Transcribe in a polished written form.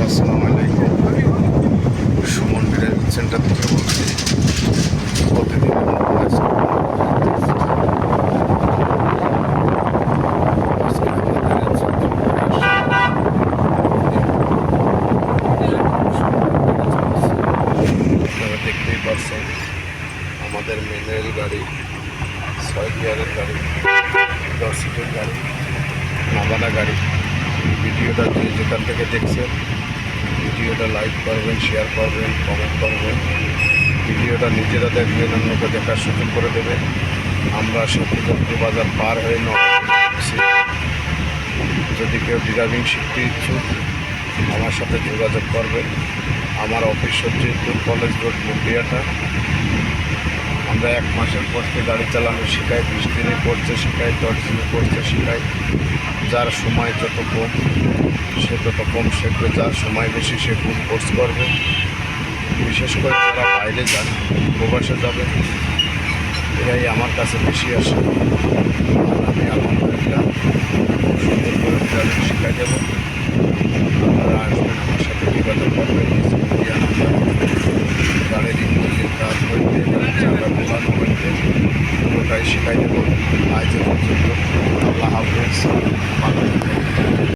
আসসালামু আলাইকুম। Suman driving centre থেকে বলছি। প্রতিদিন আপনারা দেখতেই পাচ্ছেন আমাদের ম্যানুয়াল গাড়ি, 6 গিয়ারের গাড়ি, 10 সিটের গাড়ি, নাবানা গাড়ি। ভিডিওটা যে যেখান থেকে দেখছেন ভিডিওটা লাইক করবেন, শেয়ার করবেন, কমেন্ট করবেন। ভিডিওটা নিজেরা দেখবেন, অন্যকে দেখার সুযোগ করে দেবেন। আমরা শক্তিগঞ্জ বাজার পার হয়ে নড়ছি। যদি কেউ ড্রাইভিং শিখতে ইচ্ছুক আমার সাথে যোগাযোগ করবেন। আমার অফিস হচ্ছে কলেজ রোড মুন্ডিয়াটা। আমরা 1 মাসের পরতে গাড়ি চালানো শেখাই, 20 দিনে করতে শেখাই, 10 দিনে করতে শেখাই। যার সময় যত কম সে তত কম শিখবে, যার সময় বেশি সে কম কোর্স করবে। বিশেষ করে যারা বাইরে যান, প্রবাসে যাবে, এরাই আমার কাছে বেশি আসে। আমি আলহামদুলিল্লাহ সুন্দর করে